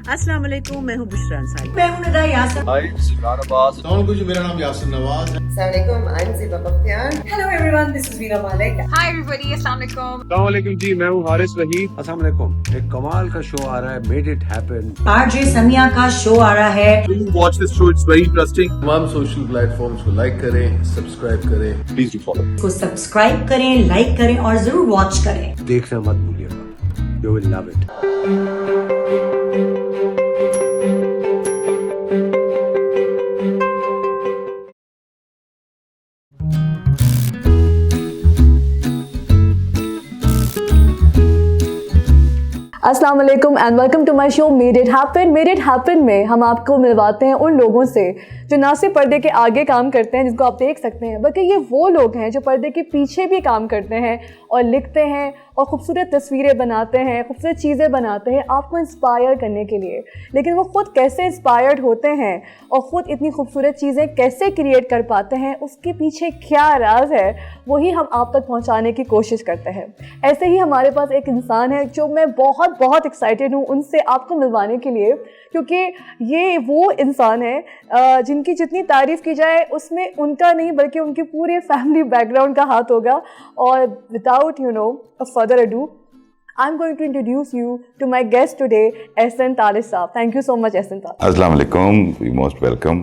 अस्सलाम वालेकुम, मैं हूँ बुशरा अंसारी। मैं हूं नदा यासिन। हाय सिमरान अब्बास। मेरा नाम यासिर नवाज है। Assalamualaikum, I'm Ziba Bakhtiar. Hello everyone, this is Veena Malik. Hi everybody, Assalamualaikum. अस्सलामुअलैकुम जी, मैं हूँ हारिस वहीद। अस्सलाम वालेकुम। एक कमाल का शो आ रहा है, made It happen. RJ Samiya का शो आ रहा है। Please watch this show, it's very interesting. तमाम सोशल प्लेटफॉर्म्स को लाइक करें, सब्सक्राइब करें। Please do follow. को सब्सक्राइब करें, लाइक करें और जरूर वॉच करें। देखना मत भूलिएगा, यू विल लव इट। अस्सलाम वालेकुम and welcome to my show Made It Happen. Made It Happen में हम आपको मिलवाते हैं उन लोगों से जो ना सिर्फ पर्दे के आगे काम करते हैं जिनको आप देख सकते हैं, बल्कि ये वो लोग हैं जो पर्दे के पीछे भी काम करते हैं और लिखते हैं और ख़ूबसूरत तस्वीरें बनाते हैं, खूबसूरत चीज़ें बनाते हैं आपको इंस्पायर करने के लिए। लेकिन वो ख़ुद कैसे इंस्पायर्ड होते हैं और ख़ुद इतनी खूबसूरत चीज़ें कैसे क्रिएट कर पाते हैं, उसके पीछे क्या राज है, वही हम आप तक पहुँचाने की कोशिश करते हैं। ऐसे ही हमारे पास एक इंसान है जो मैं बहुत एक्साइटेड हूँ उनसे आपको मिलवाने के लिए, क्योंकि ये वो इंसान है जिनकी जितनी तारीफ़ की जाए उसमें उनका नहीं बल्कि उनके पूरे फैमिली बैकग्राउंड का हाथ होगा। और without further ado, I'm going to introduce you to my guest today, Ehsan Talish Saab. Thank you so much, Ehsan Talish. Assalamu alaikum. You're most welcome.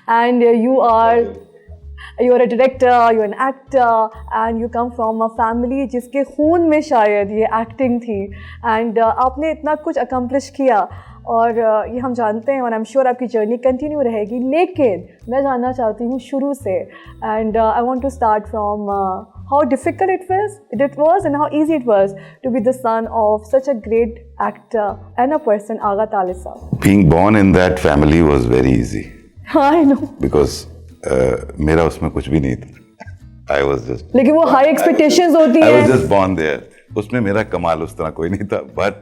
And you're a director, you're an actor, and you come from a family जिसके खून में शायद ये acting थी। And आपने इतना कुछ accomplish किया और ये हम जानते हैं और आई एम श्योर आपकी जर्नी कंटिन्यू रहेगी। लेकिन मैं जानना चाहती हूँ शुरू से, and I want to start from how difficult it was and how easy it was to be the son of such a great actor and a person, Agha Talish Saab. Being born in that family was very easy. I know. Because मेरा उसमें कुछ भी नहीं था. I was just. लेकिन वो high expectations होती हैं. I was just born there. उसमें मेरा कमाल उस तरह कोई नहीं था. But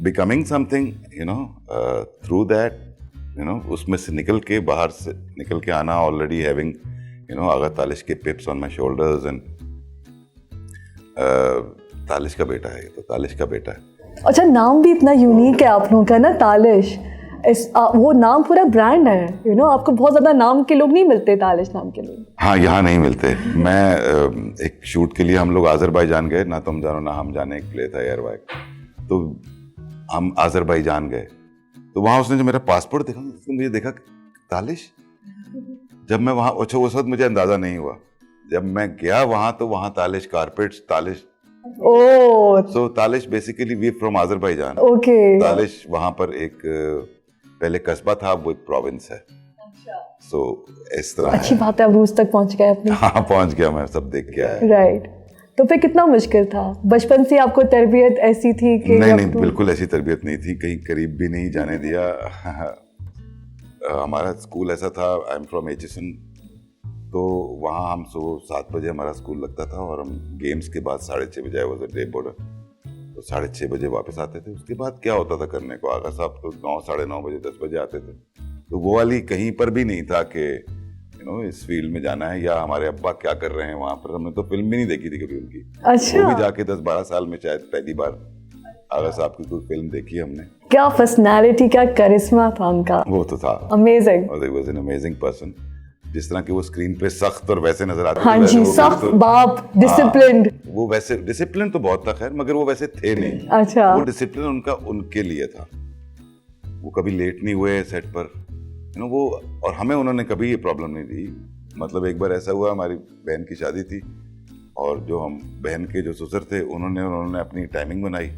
becoming something, through that, उसमें से निकल के बाहर से निकल के आना, already having आगा तालिश के pips on my shoulders and Talish का बेटा है, तो तालिश का बेटा है। अच्छा, नाम भी इतना यूनिक है आप लोगों का ना, तालिश। वो नाम पूरा ब्रांड है, आपको बहुत ज़्यादा नाम के लोग नहीं मिलते, तालिश नाम के लोग। हाँ, यहाँ नहीं मिलते। मैं एक शूट के लिए हम लोग आज़रबाईजान गए, ना तुम जानो ना हम जाने, एक प्ले था एयरवाइक, तो हम आज़रबाईजान गए। तो वहाँ उसने जो मेरा पासपोर्ट देखा, उसने मुझे देखा तालिश। जब मैं वहाँ उस वक्त मुझे अंदाजा नहीं हुआ, जब मैं गया वहाँ तो वहाँ Talish carpets, Talish. So Talish basically we from Azerbaijan. Okay. Talish वहाँ पर एक पहले कस्बा था, वो एक प्रोविंस है। सो इस तरह अच्छी बात है, अब रूस तक पहुँच गए अपने। हाँ, पहुँच गया, मैं सब देख के आया। राइट। तो फिर कितना मुश्किल था? बचपन से आपको तरबियत ऐसी थी कि? नहीं, बिल्कुल ऐसी तरबियत नहीं थी, कहीं करीब भी नहीं जाने दिया। हमारा स्कूल ऐसा था, आई एम फ्रॉम एचिसन, तो वहाँ हम सुबह 7 बजे हमारा स्कूल लगता था और हम गेम्स के बाद 6:30 बजे, I was a day border, तो 6:30 बजे वापस आते थे। उसके बाद क्या होता था करने को, आगा साहब तो 9, 9:30 बजे, 10 बजे आते थे। तो वो वाली कहीं पर भी नहीं था कि इस फील्ड में जाना है, या हमारे अब्बा क्या कर रहे हैं वहाँ पर। हमने तो फिल्म भी नहीं देखी थी कभी उनकी। अच्छा। वो भी जाके 10-12 साल में शायद पहली बार आगा साहब की कोई फिल्म देखी हमने। क्या पर्सनालिटी, क्या करिश्मा था उनका। वो तो था अमेजिंग। और he was an amazing person। जिस तरह की वो स्क्रीन पे सख्त और वैसे नजर आते थे। हाँ जी, सख्त बाप, डिसिप्लिन्ड। वो वैसे डिसिप्लिन तो बहुत था खैर, मगर वो वैसे थे नहीं। अच्छा। वो डिसिप्लिन उनका उनके लिए था। वो कभी लेट नहीं हुए सेट पर, वो, और हमें उन्होंने कभी ये प्रॉब्लम नहीं दी। मतलब एक बार ऐसा हुआ, हमारी बहन की शादी थी और जो हम बहन के जो ससुर थे उन्होंने अपनी टाइमिंग बनाई।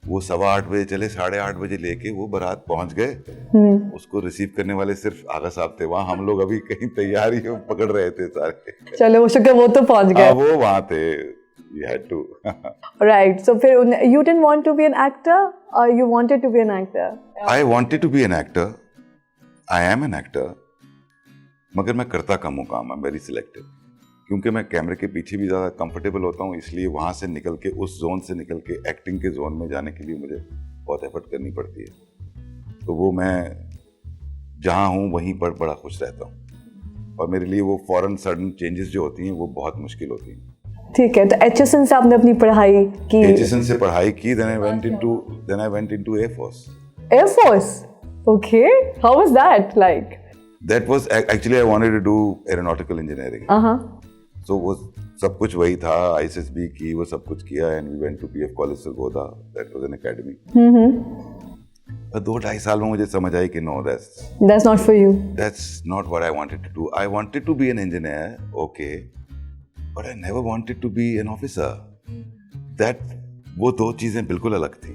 वो 8:15 बजे चले, 8:30 बजे लेके वो बारात पहुंच गए। उसको रिसीव करने वाले सिर्फ आगा साहब थे वहाँ, हम लोग अभी कहीं तैयारी पकड़ रहे थे सारे। चलो वो शुक्र, वो तो पहुंच गए। वो वहाँ थे, we had to। Right, so फिर you didn't want to be an actor or you wanted to be an actor? I wanted to be an actor, I am an actor, मगर मैं करता कम हूँ काम, I'm very selective। क्योंकि मैं कैमरे के पीछे भी ज़्यादा कंफर्टेबल होता हूँ, इसलिए वहाँ से निकल के, उस जोन से निकल के एक्टिंग के जोन में जाने के लिए मुझे बहुत एफर्ट करनी पड़ती है। तो वो मैं जहाँ हूँ वहीं पर बड़ा खुश रहता हूँ, और मेरे लिए वो फौरन सडन चेंजेस जो होती हैं वो बहुत मुश्किल होती हैं। ठीक है, तो HSN से आपने अपनी पढ़ाई की? HSN से पढ़ाई की, then I went into Air Force. Air Force? Okay. How was that like? That was actually I wanted to do aeronautical engineering. So वो सब कुछ वही था, ISSB की वो सब कुछ किया and we went to PF College Sargodha. That was an academy. पर 2-2.5 साल में मुझे समझ आई कि no, that's not for you. That's not what I wanted to do. I wanted to be an engineer, okay, but I never wanted to be an officer. वो दो चीजें बिल्कुल अलग थी.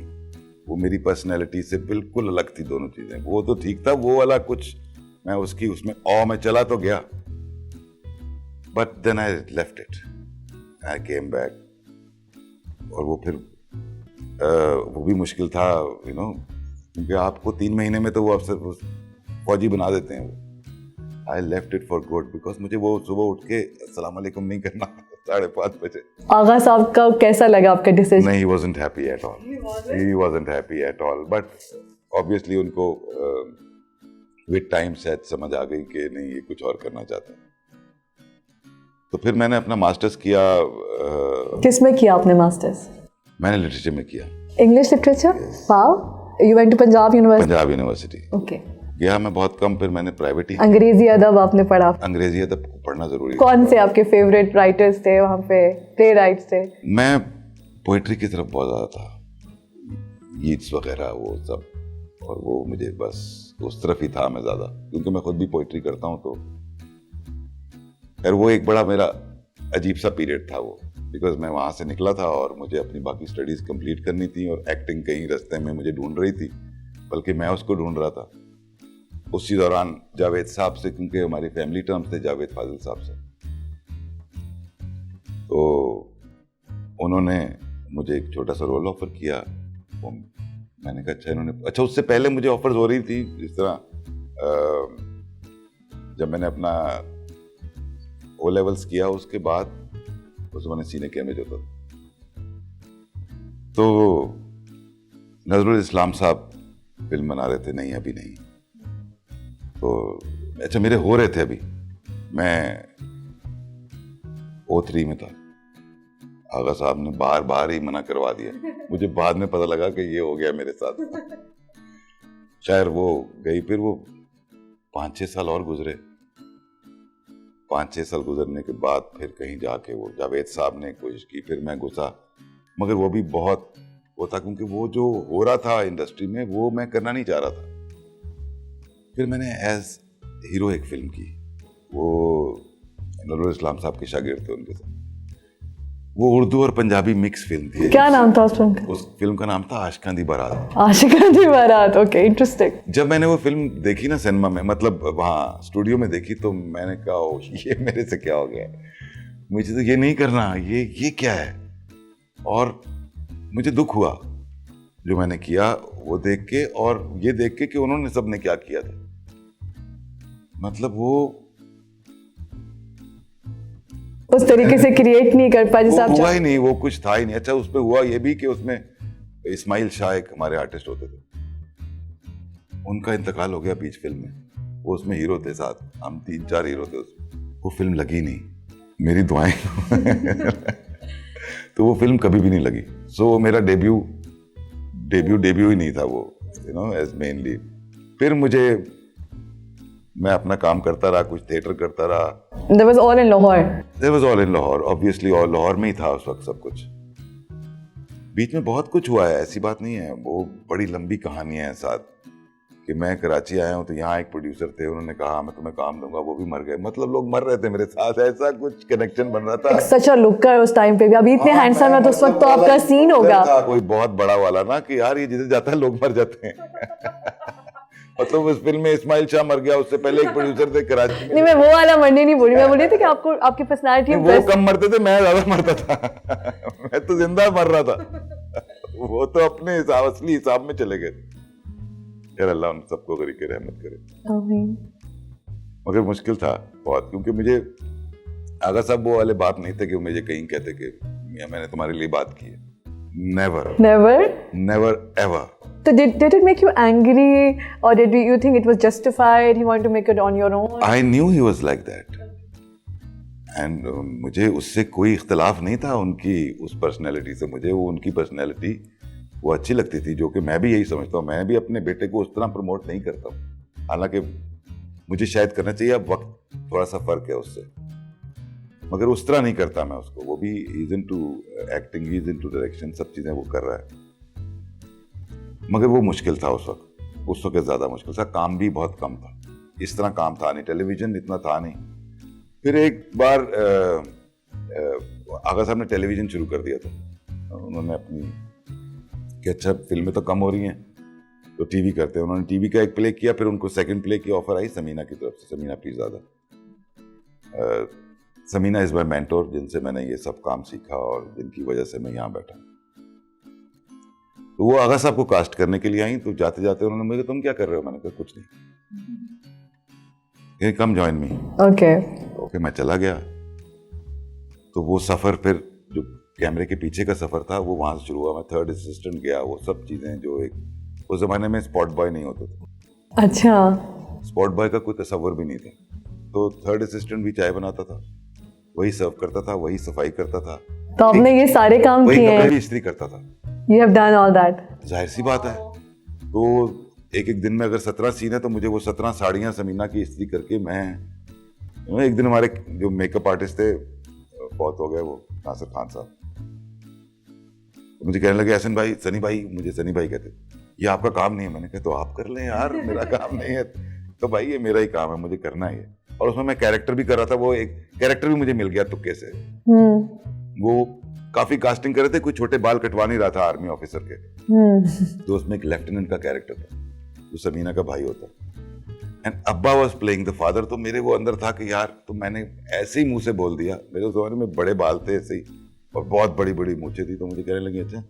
वो मेरी पर्सनैलिटी से बिल्कुल अलग थी दोनों चीजें. वो तो ठीक था, वो वाला कुछ मैं उसमें में चला तो गया. But then I left it. I came back. और वो फिर वो भी मुश्किल था, you know, क्योंकि आपको 3 महीने में तो वो अफसर फौजी बना देते हैं. I left it for good because मुझे वो सुबह उठ के अस्सलाम वालेकुम नहीं करना 5:30 बजे. आगा साहब का कैसा लगा आपका डिसीजन? नहीं, he wasn't happy at all. He wasn't happy at all. But obviously उनको with time शायद समझ आ गई कि नहीं, ये कुछ और करना चाहते हैं. तो फिर मैंने अपना मास्टर्स किया. किस में किया आपने मास्टर्स? मैंने लिटरेचर में किया. English literature? Wow. You went to Punjab university? Punjab university. Okay. गया मैं बहुत कम, फिर मैंने प्राइवेट ही. अंग्रेजी अदब आपने पढ़ा? अंग्रेजी अदब पढ़ना जरूरी है. कौन से आपके फेवरेट राइटर्स थे वहाँ पे, प्ले राइटर्स थे? मैं पोइट्री की तरफ बहुत ज़्यादा था, यीट्स वगैरह वो सब, और वो मुझे बस उस तरफ ही था मैं ज़्यादा, क्योंकि मैं खुद भी पोइट्री करता हूँ. तो खैर वो एक बड़ा मेरा अजीब सा पीरियड था वो, बिकॉज मैं वहाँ से निकला था और मुझे अपनी बाकी स्टडीज़ कंप्लीट करनी थी और एक्टिंग कहीं रास्ते में मुझे ढूंढ रही थी, बल्कि मैं उसको ढूंढ रहा था. उसी दौरान जावेद साहब से, क्योंकि हमारी फैमिली टर्म्स थे जावेद फाजिल साहब से, तो उन्होंने मुझे एक छोटा सा रोल ऑफर किया. वो मैंने कहा अच्छा उससे पहले मुझे ऑफर्स हो रही थी, जिस तरह जब मैंने अपना O लेवल्स किया उसके बाद उस मैंने सीने के इमेज होता, तो नजरुल इस्लाम साहब फिल्म बना रहे थे, नहीं अभी नहीं, तो अच्छा मेरे हो रहे थे अभी, मैं O3 में था. आगा साहब ने बार ही मना करवा दिया. मुझे बाद में पता लगा कि ये हो गया मेरे साथ. खैर वो गई, फिर वो 5-6 साल और गुजरे. 5-6 साल गुजरने के बाद फिर कहीं जाके वो जावेद साहब ने कोशिश की, फिर मैं घुसा, मगर वो भी बहुत वो था, क्योंकि वो जो हो रहा था इंडस्ट्री में वो मैं करना नहीं चाह रहा था. फिर मैंने एज हीरो एक फिल्म की, वो नजरुल इस्लाम साहब के शागिर्द थे, उनके साथ. वो उर्दू और पंजाबी मिक्स फिल्म थी. क्या नाम था उस फिल्म का? उस फिल्म का नाम था आशिकां दी बारात. आशिकां दी बारात. Okay, interesting. जब मैंने वो फिल्म देखी ना सिनेमा में, मतलब वहाँ स्टूडियो में देखी, तो मैंने कहा ये मेरे से क्या हो गया, मुझे तो ये नहीं करना, ये क्या है. और मुझे दुख हुआ जो मैंने किया वो देख के, और ये देख के कि उन्होंने सबने क्या किया था. मतलब वो उस तरीके से क्रिएट नहीं कर पाए जैसे आप हुआ ही नहीं, वो कुछ था ही नहीं. अच्छा उस पे हुआ ये भी कि उसमें इस्माइल शाह एक हमारे आर्टिस्ट होते थे, उनका इंतकाल हो गया बीच फिल्म में. वो उसमें हीरो थे, साथ हम 3-4 हीरो थे उसमें. वो फिल्म लगी नहीं, मेरी दुआएं तो वो फिल्म कभी भी नहीं लगी. सो मेरा डेब्यू ही नहीं था वो, you know, as main lead. फिर मैं अपना काम करता रहा, कुछ थिएटर करता रहा. That was all in Lahore. That was all in Lahore, obviously, और लाहौर में ही था उस वक्त सब कुछ. बीच में बहुत कुछ हुआ है, ऐसी बात नहीं है, वो बड़ी लंबी कहानी है साथ, कि मैं कराची आया हूँ तो यहाँ एक प्रोड्यूसर थे, उन्होंने कहा मैं तुम्हें काम दूंगा, वो भी मर गए. मतलब लोग मर रहे थे मेरे साथ, ऐसा कुछ कनेक्शन बन रहा था. सच लुक कर उस टाइम पे भी, अभी इतने हैंडसम है तो उस वक्त तो आपका सीन होगा कोई बहुत बड़ा वाला ना, कि यार ये जिधर जाता है लोग मर जाते हैं. मतलब उस फिल्म में इस्माइल शाह मर गया, उससे पहले एक प्रोड्यूसर थे कराची में. नहीं, मैं वो वाला मरने नहीं बोली, मैं बोल रही थी कि आपको आपकी पर्सनालिटी वो कम मरते थे, मैं ज्यादा मरता था. मैं तो जिंदा मर रहा था. वो तो अपने हिसाब, असली हिसाब में चले गए. यार अल्लाह उन सबको गरी के रहमत करे. मगर मुश्किल था बहुत, क्योंकि मुझे आगा साहब वो वाले बात नहीं थे कि मुझे कहीं कहते कि मियां मैंने तुम्हारे लिए बात की है. Never ever. So did it make you angry, or did you think it was justified? He wanted to make it on your own? I knew he was like that, and मुझे उससे कोई इख्तलाफ नहीं था उनकी उस पर्सनैलिटी से। मुझे वो उनकी पर्सनैलिटी वो अच्छी लगती थी, जो कि मैं भी यही समझता हूँ। मैं भी अपने बेटे को उस तरह प्रमोट नहीं करता हूँ, हालांकि मुझे शायद करना चाहिए, अब वक्त थोड़ा सा फर्क है उससे, मगर उस तरह नहीं करता मैं उसको। वो भी is into acting, is into direction, सब चीज़ें वो कर रहा है। मगर वो मुश्किल था उस वक्त ज़्यादा मुश्किल था। काम भी बहुत कम था, इस तरह काम था नहीं, टेलीविज़न इतना था नहीं। फिर एक बार आगा साहब ने टेलीविज़न शुरू कर दिया था। उन्होंने अपनी कि अच्छा फिल्में तो कम हो रही हैं तो टीवी करते हैं। उन्होंने टीवी का एक प्ले किया, फिर उनको सेकंड प्ले की ऑफर आई समीना की तरफ से, Samina Peerzada. Samina is my mentor, जिनसे मैंने ये सब काम सीखा और जिनकी वजह से मैं यहाँ बैठा। तो वो आगा साहब को कास्ट करने के लिए आई, तो जाते जाते उन्होंने मुझे तुम क्या कर रहे हो? मैंने कहा कुछ नहीं, कम जॉइन मी। ओके, मैं चला गया। तो वो सफ़र फिर जो कैमरे के पीछे का सफ़र था वो वहाँ से शुरू हुआ। मैं थर्ड असिस्टेंट गया, वो सब चीज़ें जो एक उस ज़माने में स्पॉट बॉय नहीं होते थे। अच्छा, स्पॉट बॉय का कोई तस्वर भी नहीं था। तो थर्ड असिस्टेंट भी चाय बनाता था, वही सर्व करता था, वही सफाई करता था। तो आपने ये सारे काम वही किए कपड़े हैं? भी इस्त्री करता था। You have done all that. जाहिर सी बात है। तो एक एक दिन में अगर 17 सीन है तो मुझे वो 17 साड़ियाँ समीना की इस्त्री करके मैं एक दिन हमारे जो मेकअप आर्टिस्ट थे बहुत हो गए, वो नासिर खान साहब, तो मुझे कहने लगे एहसन भाई, सनी भाई, मुझे सनी भाई कहते, ये आपका काम नहीं है। मैंने कहा तो आप कर लें यार, मेरा काम नहीं है। तो भाई ये मेरा ही काम है, मुझे करना ही है। और उसमें मैं कैरेक्टर भी कर रहा था, वो एक कैरेक्टर भी मुझे मिल गया तुक्के से। वो काफी कास्टिंग कर रहे थे, कोई छोटे बाल कटवा नहीं रहा था आर्मी ऑफिसर के। तो उसमें एक लेफ्टिनेंट का कैरेक्टर था जो समीना का भाई होता, एंड अब्बा वाज प्लेइंग द फादर। तो मेरे वो अंदर था कि यार, तो मैंने ऐसे ही मुंह से बोल दिया। मेरे उस जमाने में बड़े बाल थे ऐसे ही और बहुत बड़ी बड़ी मूछें थी। तो मुझे कहने लगी अच्छा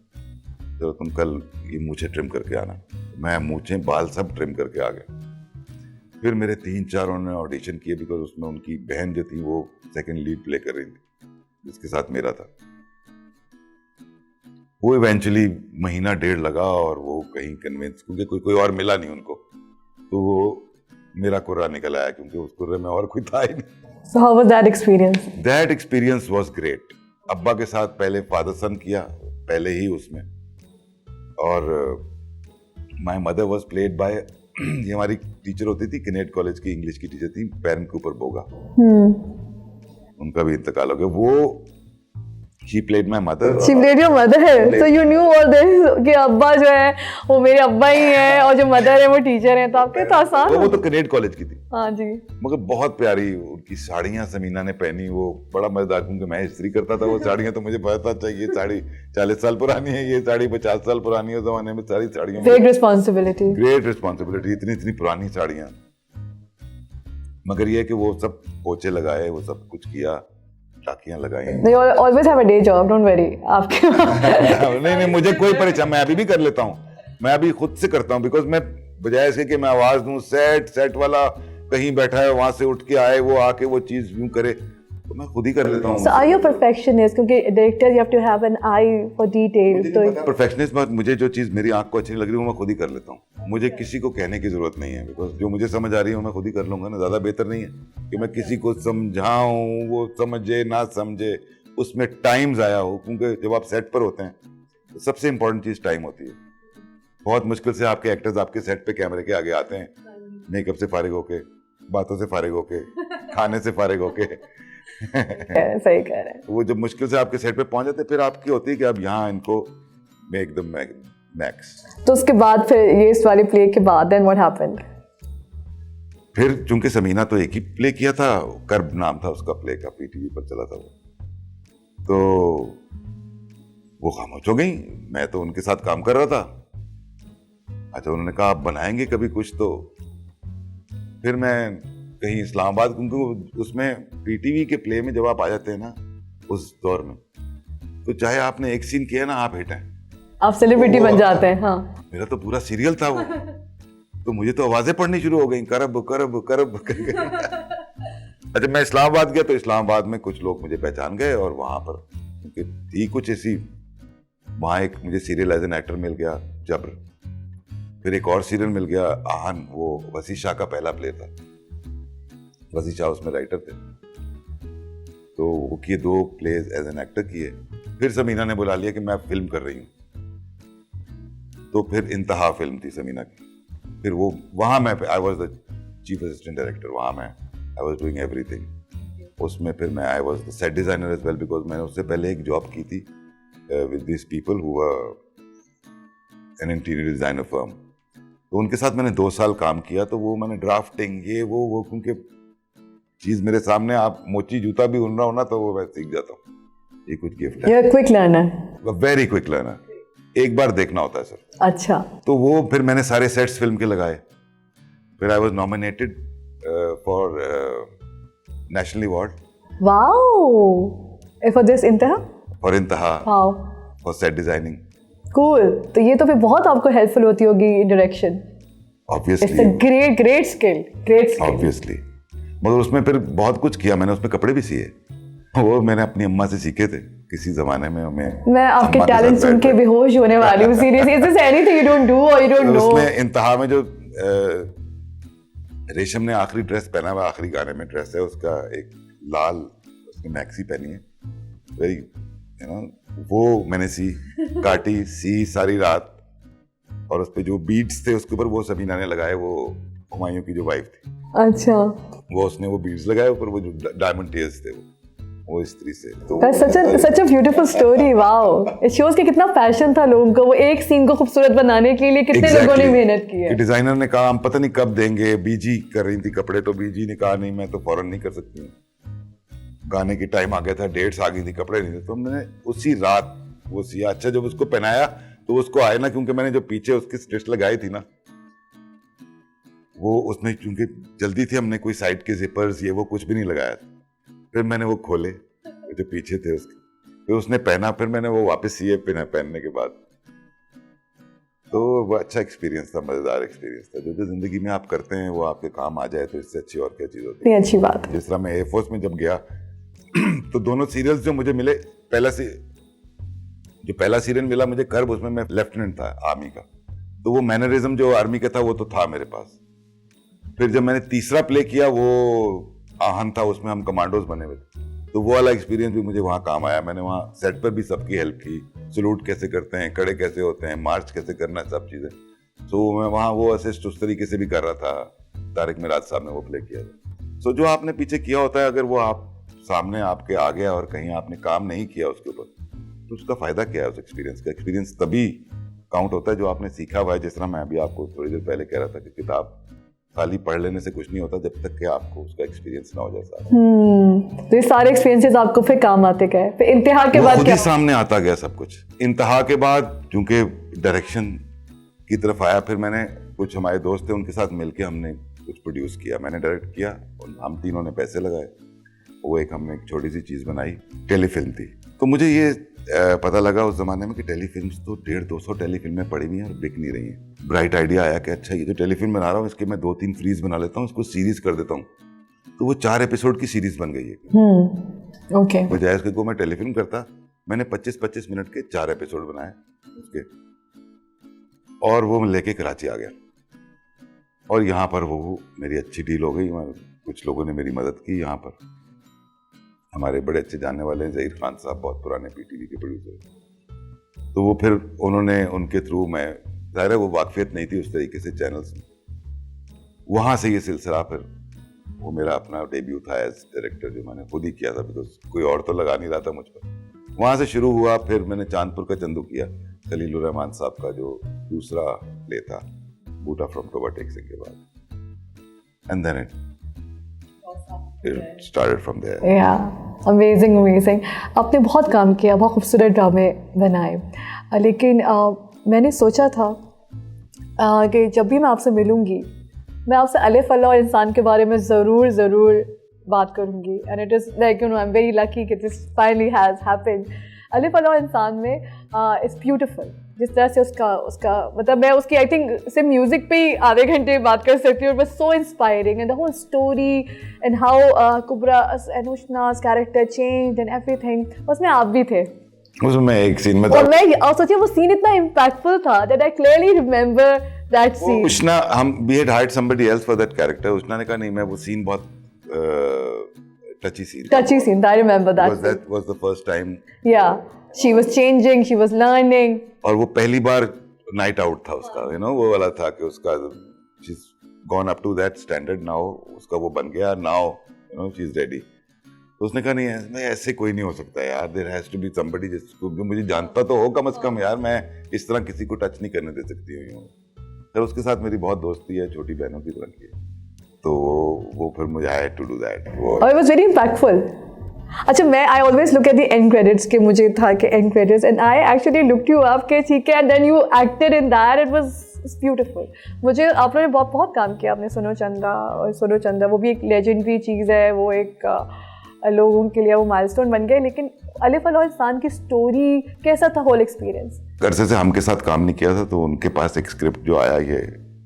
तो तुम कल ये मूछें ट्रिम करके आना। मैं मूछें बाल सब ट्रिम करके आ गया। फिर मेरे 3-4 उन्होंने ऑडिशन किए, बिकॉज उसमें उनकी बहन जो थी वो सेकंड लीड प्ले कर रही थी, जिसके साथ मेरा था। वो इवेंचुअली महीना डेढ़ लगा और वो कहीं कन्विंस, क्योंकि कोई और मिला नहीं उनको, तो वो मेरा कुर्रा निकल आया, क्योंकि उस कुर्रे में और कोई था ही नहीं। So how was that experience? That experience was great. अब्बा के साथ पहले फादर सन किया पहले ही उसमें, और my mother was played by ये हमारी टीचर होती थी, किनेट कॉलेज की इंग्लिश की टीचर थी, पैरन कूपर बोगा। उनका भी इंतकाल हो गया। वो she played my mother. She played your mother. So you knew all this कि अब्बा जो है वो मेरे अब्बा ही हैं और जो मदर है वो टीचर हैं, तो आपके तो आसान। वो तो किनेट कॉलेज की थी। हाँ जी। मगर बहुत प्यारी उनकी साड़ियाँ समीना ने पहनी, वो बड़ा मजेदार, क्योंकि मैं इस्त्री करता था वो साड़ियाँ, तो मुझे पता था ये साड़ी 40 साल पुरानी है, ये साड़ी 50 साल पुरानी है। उस जमाने में सारी साड़ियों ग्रेट रिस्पॉन्सिबिलिटी, ग्रेट रिस्पॉन्सिबिलिटी, इतनी पुरानी साड़ियाँ। मगर ये है कि वो सब पोछे लगाए, वो सब कुछ किया, टाकियां लगाई। They always have a day job, don't worry. आपके नहीं, मुझे कोई परेशान, मैं अभी भी कर लेता हूँ, मैं अभी खुद से करता हूँ, बिकॉज मैं बजाय इसके कि मैं आवाज दूं, सेट वाला कहीं बैठा है वहां से उठ के आए, वो आके वो चीज यूं करे, तो मैं खुद ही कर लेता हूँ। So are you a perfectionist? क्योंकि director you have to have an eye for details. तो परफेक्शनिस्ट बात, मुझे जो चीज मेरी आंख को अच्छी नहीं लग रही है वो मैं खुद ही कर लेता हूँ। मुझे किसी को कहने की जरूरत नहीं है, बिकॉज जो मुझे समझ आ रही है वो मैं खुद ही कर लूंगा ना। ज्यादा बेहतर नहीं है कि मैं किसी को समझाऊं, वो समझे ना समझे, उसमें टाइम जाया हो। क्योंकि जब आप सेट पर होते हैं तो सबसे इंपॉर्टेंट चीज टाइम होती है। बहुत मुश्किल से आपके एक्टर्स आपके सेट पे कैमरे के आगे आते हैं, मेकअप से फारिग होके, बातों से फारिग होके, खाने से फारिग होके। सही कह रहे हैं। वो जब मुश्किल से आपके सेट पे पहुंच जाते, फिर आपकी होती है कि अब यहाँ इनको मेक द मैक्स। तो उसके बाद फिर ये इस वाले प्ले के बाद देन व्हाट हैपेंड? फिर चूंकि समीना तो एक ही प्ले किया था, कर्ब नाम था उसका प्ले का, पीटीवी पर चला था वो, तो वो खामोश हो गई। मैं तो उनके साथ काम कर रहा था। अच्छा, उन्होंने कहा आप बनाएंगे कभी कुछ, तो फिर मैं कहीं इस्लामाबाद, क्योंकि उसमें पीटीवी के प्ले में जब आप आ जाते हैं ना उस दौर में, तो चाहे आपने एक सीन किया ना, आप हिट हैं, आप सेलिब्रिटी बन जाते हैं। हाँ, मेरा तो पूरा सीरियल था वो। तो मुझे तो आवाजें पढ़नी शुरू हो गई, करब करब करब करके। अच्छा, मैं इस्लामाबाद गया तो इस्लामाबाद में कुछ लोग मुझे पहचान गए, और वहां पर क्योंकि थी कुछ ऐसी, वहां एक मुझे सीरियल एज एन एक्टर मिल गया, जब्र। फिर एक और सीरियल मिल गया, आहन, वो वसी शाह का पहला प्ले था। वसी शाह उसमें राइटर थे। तो वो किए 2 प्लेज एज एन एक्टर किए। फिर समीना ने बुला लिया कि मैं फिल्म कर रही हूँ, तो फिर इंतहा फिल्म थी समीना की। फिर वो वहाँ मैं I was the chief assistant director, वहाँ मैं आई वॉज डूइंग एवरीथिंग। उसमें फिर मैं I was the set designer as well, because मैंने उससे पहले एक जॉब की थी with this people who were an interior designer firm. तो उनके साथ मैंने 2 साल काम किया। तो वो मैंने ड्राफ्टिंग ये वो क्योंकि चीज़ मेरे सामने आप मोची जूता भी उन रहा हो ना, तो वो मैं सीख जाता हूँ। ये कुछ गिफ्ट है। You're a quick learner. Very quick learner, एक बार देखना होता है सर। अच्छा। तो वो फिर मैंने सारे सेट्स फिल्म के लगाए। फिर I was nominated for national award Wow. For this इंतहा? फॉर इंतहा, Wow. For set designing. Cool. तो ये तो फिर बहुत आपको हेल्पफुल होती होगी direction. It's a obviously great skill. Great skill. Obviously, मगर उसमें फिर बहुत कुछ किया मैंने। उसमें कपड़े भी सिए, वो मैंने अपनी अम्मा से सीखे थे किसी जमाने में। मैं आपके टैलेंट सुन के बेहोश होने वाली हूँ seriously. Is this anything you don't do और यू डोंट नो? उसमें इंतहा में जो रेशम ने आखिरी ड्रेस पहना हुआ, आखिरी गाने में ड्रेस है उसका, एक लाल उसने मैक्सी पहनी है, वेरी यू नो, वो मैंने काटी सारी रात। और उस पे जो बीड्स थे उसके ऊपर वो समीना ने लगाए, वो हुमायूं की जो वाइफ थी। अच्छा। वो उसने वो बीड्स लगाए ऊपर, वो जो डायमंड टीयर्स थे वो स्त्री से। तो such a beautiful story. Wow, it shows कि कितना पैशन था लोगों को, वो एक सीन को खूबसूरत बनाने के लिए कितने लोगों ने मेहनत की है। डिजाइनर ने कहा हम पता नहीं कब देंगे, बीजी कर रही थी कपड़े, तो बीजी ने कहा नहीं मैं तो फौरन नहीं कर सकती हूँ, गाने की टाइम आ गया था, डेट्स आ गई थी, कपड़े नहीं थे। तो हमने उसी रात वो सिया। अच्छा, जब उसको पहनाया तो उसको आए ना, क्योंकि मैंने जो पीछे उसकी स्टिच लगाई थी ना, वो उसमें क्योंकि जल्दी थी, हमने कोई साइड के जिपर्स ये वो कुछ भी नहीं लगाया था। फिर मैंने वो खोले जो पीछे थे उसके, फिर उसने पहना, फिर मैंने वो वापस सिए पहनने के बाद। तो वो अच्छा एक्सपीरियंस था, मजेदार एक्सपीरियंस था। जो जिंदगी में आप करते हैं वो आपके काम आ जाए तो इससे अच्छी और क्या चीज होती है। अच्छी बात। जिस तरह मैं एयरफोर्स में जब गया तो दोनों सीरियल्स जो मुझे मिले, पहला सीरियल मिला मुझे कर्ब, उसमें मैं लेफ्टिनेंट था आर्मी का, तो वो मैनरिज्म जो आर्मी का था वो तो था मेरे पास। फिर जब मैंने तीसरा प्ले किया वो आहन था, उसमें हम कमांडोज बने हुए थे, तो वो वाला एक्सपीरियंस भी मुझे वहाँ काम आया। मैंने वहाँ सेट पर भी सबकी हेल्प की, सलूट कैसे करते हैं, कड़े कैसे होते हैं, मार्च कैसे करना है, सब चीज़ें। सो मैं वहाँ वो असिस्ट उस तरीके से भी कर रहा था। तारिक मिराज साहब ने वो प्ले किया था। सो जो आपने पीछे किया होता है, अगर वो आप सामने आपके आ गया और कहीं आपने काम नहीं किया उसके ऊपर, तो उसका फायदा क्या है उस एक्सपीरियंस का? एक्सपीरियंस तभी काउंट होता है जो आपने सीखा हुआ है। जिस तरह मैं अभी आपको थोड़ी देर पहले कह रहा था कि किताब खाली पढ़ लेने से कुछ नहीं होता जब तक कि आपको उसका एक्सपीरियंस ना हो जाए सारा। तो ये सारे एक्सपीरियंसेस आपको फिर काम आते गए। फिर इंतहा के बाद क्या सामने आता गया सब कुछ? इंतहा के बाद चूंकि डायरेक्शन की तरफ आया, फिर मैंने कुछ हमारे दोस्त थे उनके साथ मिलके हमने कुछ प्रोड्यूस किया, मैंने डायरेक्ट किया और हम तीनों ने पैसे लगाए। वो हमने एक छोटी सी चीज बनाई, टेलीफिल्म थी। तो मुझे ये पता लगा उस जमाने में कि टेलीफिल्म्स तो 150-200 टेलीफिल्में पड़ी हुई हैं और बिक नहीं रही हैं। ब्राइट आइडिया आया कि अच्छा ये जो टेलीफिल्म बना रहा हूँ इसके मैं 2-3 फ्रीज बना लेता हूँ, इसको सीरीज कर देता हूँ। तो वो 4 एपिसोड की सीरीज बन गई है। ओके। बजाय उसके को मैं टेलीफिल्म करता, मैंने 25-25 मिनट के 4 एपिसोड बनाए उसके, और वो मैं लेके कराची आ गया। और यहाँ पर वो मेरी अच्छी डील हो गई, कुछ लोगों ने मेरी मदद की। यहाँ पर हमारे बड़े अच्छे जानने वाले ज़हीर खान साहब, बहुत पुराने पीटीवी के प्रोड्यूसर, तो वो फिर उन्होंने उनके थ्रू, मैं ज़ाहिर है वो वाकफियत नहीं थी उस तरीके से चैनल्स में, वहाँ से ये सिलसिला फिर वो मेरा अपना डेब्यू था एज डायरेक्टर जो मैंने खुद ही किया था, बिकॉज कोई और तो लगा नहीं रहा था मुझ पर। वहाँ से शुरू हुआ। फिर मैंने चांदपुर का चंदू किया, खलीलुर रहमान साहब का जो दूसरा प्ले था, बूटा फ्रॉम टोबा टेक सिंह के बाद, and then it started from there. या अमेजिंग। आपने बहुत काम किया, बहुत खूबसूरत ड्रामे बनाए, लेकिन मैंने सोचा था कि जब भी मैं आपसे मिलूँगी मैं आपसे अलिफ अल्लाह और इंसान के बारे में ज़रूर बात करूँगी। And it is like you know I am very lucky कि दिस फाइनली हैज़ हैपेंड। अलिफ अल्लाह और इंसान में इट्स ब्यूटिफुल। जिस तरह से उसका मतलब मैं उसकी आई थिंक सिर्फ म्यूज़िक पे ही आधे घंटे बात कर सकती हूँ, but so inspiring and the whole story and how Kubra and Ushna's character change and everything. उसमें आप भी थे उसमें एक सीन में, और मैं सोचिए वो सीन इतना इम्पैक्टफुल था that I clearly remember that scene. Ushna, हम we had hired somebody else for that character. Ushna ने कहा नहीं, मैं वो सीन बहुत touchy scene Touchy scene. I remember that. because that was the first time. Yeah, she was changing, she was learning. और वो पहली बार नाइट आउट था उसका, वो वाला था कि उसका she's gone up to that standard now, उसका वो बन गया now, she's ready. तो उसने कहा नहीं ऐसे कोई नहीं हो सकता यार, there has to be somebody जिसको जो मुझे जानता तो हो कम से कम यार, मैं इस तरह किसी को टच नहीं करने दे सकती हूँ। फिर उसके साथ मेरी बहुत दोस्ती है, छोटी बहनों की तरह की, तो वो फिर मुझे I had to do that. और it was very impactful. अच्छा मैं I always look at the end credits के मुझे था कि end credits and I actually looked you up के ठीक है and then you acted in that, it was beautiful. मुझे आप लोगों ने बहुत काम किया, आपने सोनू चंदा, और सोनू चंदा वो भी एक लेजेंडरी चीज़ है, वो एक लोगों के लिए वो माइलस्टोन बन गए, लेकिन अलिफ अल्लाह इंसान की स्टोरी कैसा था, होल एक्सपीरियंस? कर्से से हम के साथ काम नहीं किया था, तो उनके पास एक स्क्रिप्ट जो आया, ये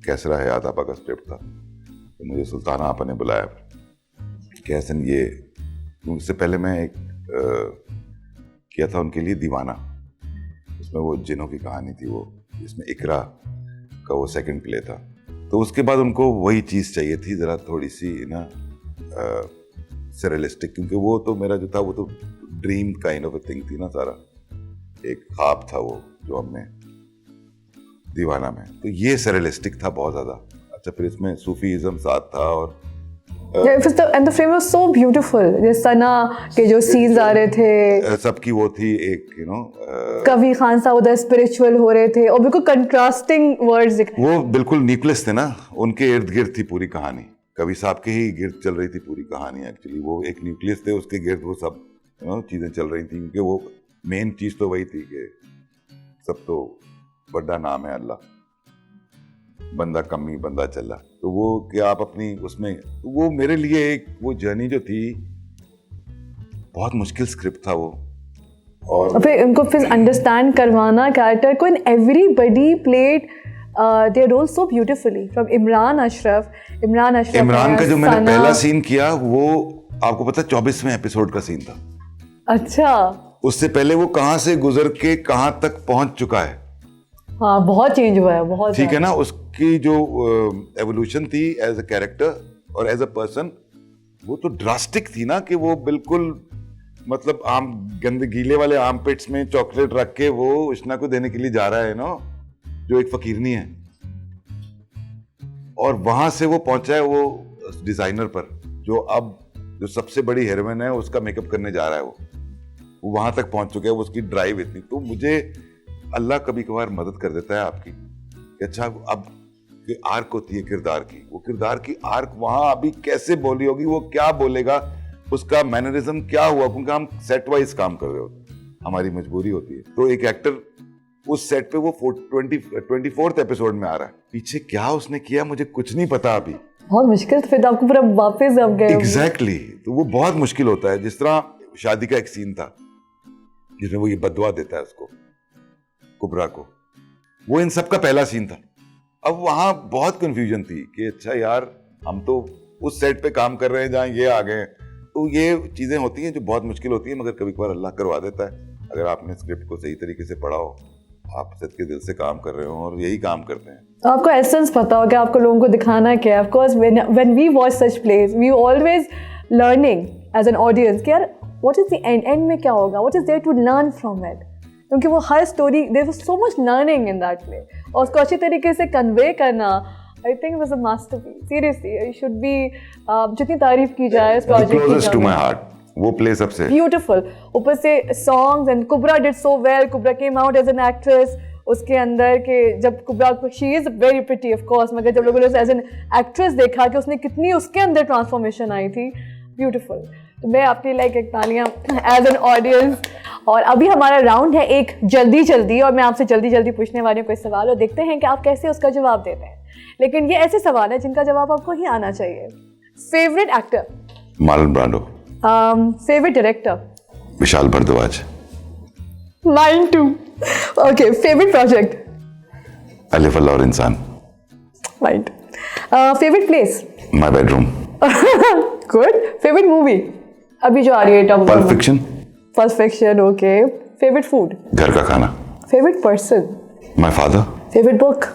कैसरा हयात आपा का स्क्रिप्ट था, तो मुझे सुल्ताना आपा ने बुलाया कि हसन ये, उससे पहले मैं एक किया था उनके लिए दीवाना, उसमें वो जिनों की कहानी थी, वो इसमें इकरा का वो सेकंड प्ले था, तो उसके बाद उनको वही चीज़ चाहिए थी, ज़रा थोड़ी सी ना सरेलिस्टिक, क्योंकि वो तो मेरा जो था वो तो dream kind of a thing थी ना, सारा एक ख्वाब था वो जो हमने दीवाना में, तो ये सरेलिस्टिक था बहुत ज़्यादा। अच्छा फिर इसमें सूफीज़म साथ था, और and the frame was so beautiful. ये सना के जो सीन्स आ रहे थे, सबकी वो थी एक कवि खान साहब उधर स्पिरिचुअल हो रहे थे और बिल्कुल कंट्रास्टिंग वर्ड्स दिख, वो बिल्कुल न्यूक्लियस थे ना, उनके इर्द गिर्द थी पूरी कहानी, कवि साहब के ही गिर्द चल रही थी पूरी कहानी। एक्चुअली वो एक न्यूक्लियस थे, उसके गिर्द वो सब चीज़ें चल रही थी, क्योंकि वो मेन चीज़ तो वही थी कि सब तो बड़ा नाम है अल्लाह, बंदा कमी बंदा चला, तो वो कि आप अपनी उसमें, वो मेरे लिए एक वो जर्नी जो थी, बहुत मुश्किल स्क्रिप्ट था वो, और फिर उनको फिर अंडरस्टैंड करवाना कैरेक्टर को, and everybody played their role so beautifully, from Imran Ashraf का जो मैंने पहला सीन किया, वो आपको पता है 24वें एपिसोड का सीन था। अच्छा, उससे पहले वो कहाँ से गुजर के कहाँ तक पहुंच चुका है, हाँ बहुत चेंज हुआ है, बहुत ठीक है ना, उसकी जो एवोल्यूशन थी एज अ कैरेक्टर और एज अ पर्सन, वो तो ड्रास्टिक थी ना, कि वो बिल्कुल मतलब आम गंदे गीले वाले आम पिट्स में चॉकलेट रख के वो उष्णा को देने के लिए जा रहा है ना, जो एक फकीरनी है, और वहां से वो पहुंचा है वो डिजाइनर पर, जो अब जो सबसे बड़ी हीरोइन है उसका मेकअप करने जा रहा है, वो वहां तक पहुंच चुका है, वो उसकी ड्राइव इतनी, तो मुझे अल्लाह कभी कभार मदद कर देता है आपकी, कि अच्छा अब आर्क होती है किरदार की, वो किरदार की आर्क वहां अभी कैसे बोली होगी, वो क्या बोलेगा, उसका मैनरिज्म क्या हुआ, क्योंकि हम सेट वाइज काम कर रहे होते, हमारी मजबूरी होती है, तो एक एक्टर उस सेट पे वो 24th एपिसोड में आ रहा है, पीछे क्या उसने किया मुझे कुछ नहीं पता अभी, बहुत मुश्किल, फिर आपको पूरा वापस अब गए। एग्जैक्टली, तो वो बहुत मुश्किल होता है। जिस तरह शादी का एक सीन था जिसमें वो ये बदुआ देता है उसको, कुबरा को, वो इन सब का पहला सीन था। अब वहां बहुत कंफ्यूजन थी कि अच्छा यार हम तो उस सेट पे काम कर रहे हैं जहां ये आ गए, तो ये चीजें होती हैं जो बहुत मुश्किल होती है, मगर कभी कभार अल्लाह करवा देता है, अगर आपने स्क्रिप्ट को सही तरीके से पढ़ा हो, आप सच के दिल से काम कर रहे हो, और यही काम करते हैं। आपको एसेंस पता हो कि आपको लोगों को दिखाना क्या है। Of course when we watch such plays we always learning as an audience कि यार व्हाट इज द एंड में क्या होगा, what is there to learn from it, क्योंकि वो हर story there was so much learning in that play, और उसको अच्छी तरीके से कन्वे करना, I think was a masterpiece. Seriously you should be, जितनी तारीफ की जाए इस प्रोजेक्ट की, क्लोजेस्ट टू माय हार्ट वो प्ले सबसे ब्यूटीफुल, ऊपर से songs, and Kubra did so well, Kubra came out as an actress उसके अंदर के, जब Kubra she is very pretty of course, मगर जब लोगों ने एज एन एक्ट्रेस देखा कि उसने कितनी उसके अंदर ट्रांसफॉर्मेशन आई थी, ब्यूटीफुल। तो मैं आपके लाइक एक तालियां एज एन ऑडियंस। और अभी हमारा राउंड है एक जल्दी, और मैं आपसे जल्दी पूछने वाली हूँ कोई सवाल, और देखते हैं कि आप कैसे उसका जवाब देते हैं, लेकिन ये ऐसे सवाल है जिनका जवाब आपको ही आना चाहिए। Favourite actor? Marlon Brando. Favourite director? Vishal Bhardwaj. Mine too. Okay, favourite project? Alif Allah Aur Insaan. Mind. Favourite place? My bedroom. Good. Favourite movie अभी जो आ रही है top? Pulp Fiction. Pulp Fiction, okay. Favourite food? घर का खाना। Favourite person? My father. Favourite book?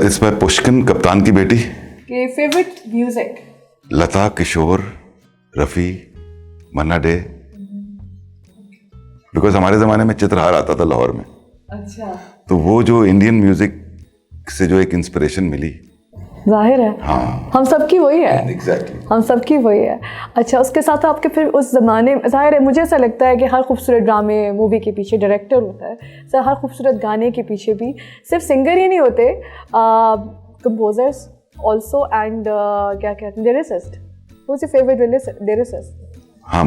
It's by Pushkin, Kaptaan ki Beti. Favourite music? Lata, Kishore, Rafi, Manna Dey, because हमारे ज़माने में चित्रहार आता था लाहौर में, अच्छा, तो वो जो इंडियन म्यूजिक से जो एक इंस्पिरेशन मिली, जाहिर है हाँ हम सबकी वही है, एग्जैक्टली हम सबकी वही है। अच्छा, उसके साथ आपके फिर उस ज़माने में, जाहिर है मुझे ऐसा लगता है कि हर खूबसूरत ड्रामे मूवी के पीछे डायरेक्टर होता है, सर हर खूबसूरत गाने के पीछे भी सिर्फ सिंगर ही नहीं होते, कंपोजर्स ऑल्सो एंड क्या कहते हैं, lyricist. What's your favourite lyricist? हाँ,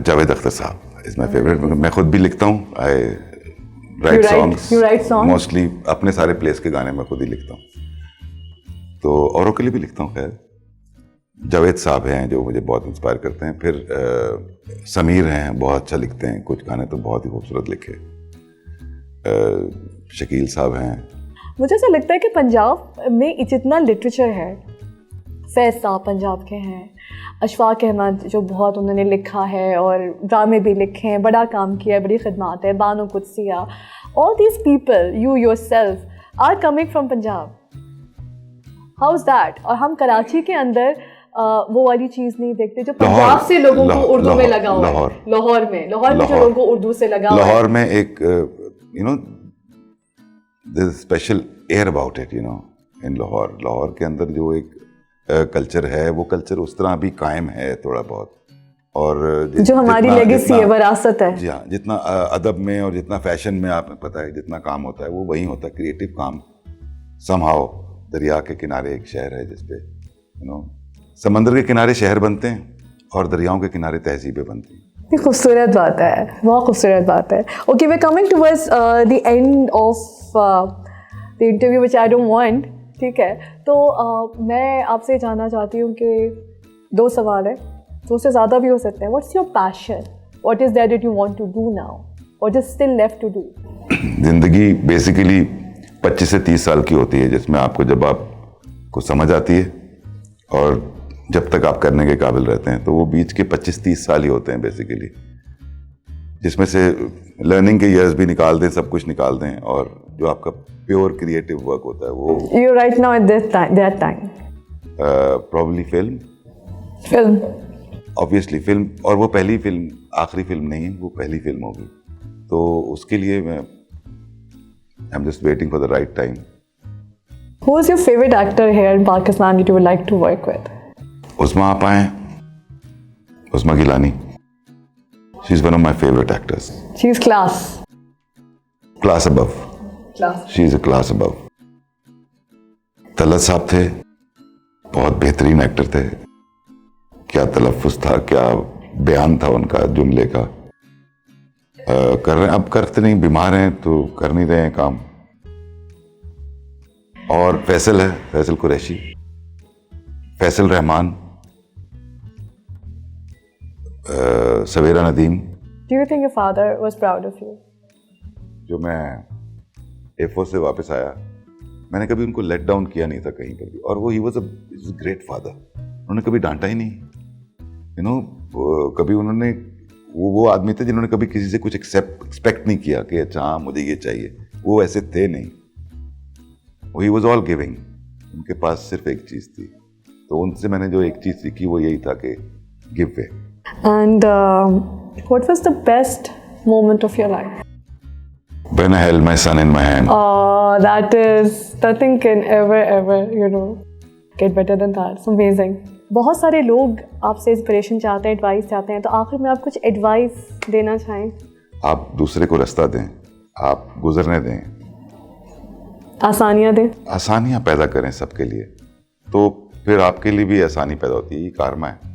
जावेद अख्तर साहब इज़ माई फेवरेट। मैं खुद भी लिखता हूँ, I write songs, you write songs? Mostly अपने सारे प्लेस के गाने मैं खुद ही लिखता हूँ, तो औरों के लिए भी लिखता हूँ। खैर, जावेद साहब हैं जो मुझे बहुत इंस्पायर करते हैं, फिर समीर हैं, बहुत अच्छा लिखते हैं, कुछ गाने तो बहुत ही खूबसूरत लिखे। शकील साहब हैं। मुझे ऐसा लगता है कि पंजाब में जितना लिटरेचर है, फैज़ साहब पंजाब के हैं, अशफाक अहमद जो बहुत उन्होंने लिखा है और ड्रामे भी लिखे हैं, बड़ा काम किया है, बड़ी खिदमत है, Bano Qudsia, all these people, you yourself are coming from Punjab. How is that? और हम कराची के अंदर वो वाली चीज़ नहीं देखते जो पंजाब से लोगों को उर्दू में लगा हुआ है। लाहौर में जो लोगों को उर्दू से लगा हुआ है। लाहौर में एक you know there is special air about it, you know, in Lahore. Lahore के अंदर जो एक कल्चर है, वो कल्चर उस तरह अभी कायम है थोड़ा बहुत, और जो हमारी लेगेसी है, विरासत है। जी हाँ, जितना अदब में और जितना फैशन में आपको पता है जितना काम होता है वो वहीं होता है, क्रिएटिव काम। समहाउ दरिया के किनारे एक शहर है जिसपे यू नो समंदर के किनारे शहर बनते हैं और दरियाओं के किनारे तहजीबें बनती हैं। ये खूबसूरत बात है, बहुत खूबसूरत बात है। Okay, we coming towards the end of the interview which I don't want, ठीक है? तो मैं आपसे जानना चाहती हूँ कि 2 सवाल है, 2 से ज़्यादा भी हो सकते हैं। What's your passion? What is that you want to do now? What is still left to do? ज़िंदगी बेसिकली 25 से 30 साल की होती है, जिसमें आपको जब आपको समझ आती है और जब तक आप करने के काबिल रहते हैं, तो वो बीच के 25-30 साल ही होते हैं बेसिकली, जिसमें से लर्निंग के इयर्स भी निकाल दें, सब कुछ निकाल दें, और जो आपका प्योर क्रिएटिव वर्क होता है वो you right now at that time probably film, obviously film, और वो पहली फिल्म, आखिरी फिल्म नहीं है, वो पहली फिल्म होगी, तो उसके लिए मैं I am just waiting for the right time. Who is your favorite actor here in Pakistan that you would like to work with? उस्मा आपा हैं, उस्मा Gilani. She is one of my favorite actors. She is class. Class above. Class. She is a class above. Talat साहब थे, बहुत बेहतरीन actor थे। क्या तलफ़्फ़ुज़ था, क्या बयान था उनका जुमले का। कर रहे हैं, अब करते नहीं, बीमार हैं तो कर नहीं रहे हैं काम। और फैसल है, फैसल कुरैशी, फैसल रहमान, सवेरा Nadeem. Do you think your father was proud of you? जो मैं एफओ से वापस आया, मैंने कभी उनको लेट डाउन किया नहीं था कहीं पर भी, और वो he was a great father. उन्होंने कभी डांटा ही नहीं, यू नो, कभी उन्होंने वो आदमी थे जिन्होंने कभी किसी से कुछ एक्सपेक्ट नहीं किया कि अच्छा हाँ मुझे ये चाहिए, वो ऐसे थे नहीं। ही वॉज ऑल गिविंग, उनके पास सिर्फ एक चीज़ थी, तो उनसे मैंने जो एक चीज़ सीखी वो यही था कि give way. And what was the best moment of your life? When I held my son in my hand. Oh, that is, nothing can ever, you know, get better than that. It's amazing. बहुत सारे लोग आपसे inspiration चाहते हैं, advice चाहते हैं, तो आखिर में आप कुछ एडवाइस देना चाहें? आप दूसरे को रास्ता दें, आप गुजरने दें, आसानियाँ दें, आसानियाँ पैदा करें सबके लिए, तो फिर आपके लिए भी आसानी पैदा होती है। ये कारमा है।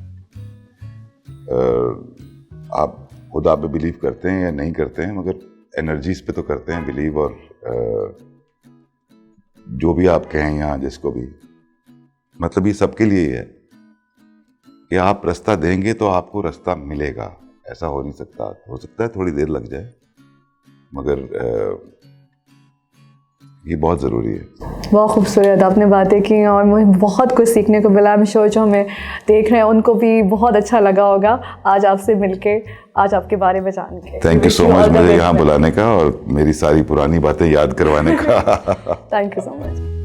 आप खुदा पे बिलीव करते हैं या नहीं करते हैं, मगर एनर्जीज पे तो करते हैं बिलीव, और जो भी आप कहें यहाँ जिसको भी, मतलब ये सबके लिए ही है कि आप रास्ता देंगे तो आपको रास्ता मिलेगा। ऐसा हो नहीं सकता, हो सकता है थोड़ी देर लग जाए, मगर ये बहुत ज़रूरी है। बहुत खूबसूरत आपने बातें की और मुझे बहुत कुछ सीखने को मिला। मैं शो जो हमें देख रहे हैं उनको भी बहुत अच्छा लगा होगा आज आपसे मिलके, आज आपके बारे में जान के। थैंक यू सो मच मुझे यहाँ बुलाने का और मेरी सारी पुरानी बातें याद करवाने का। Thank you so much.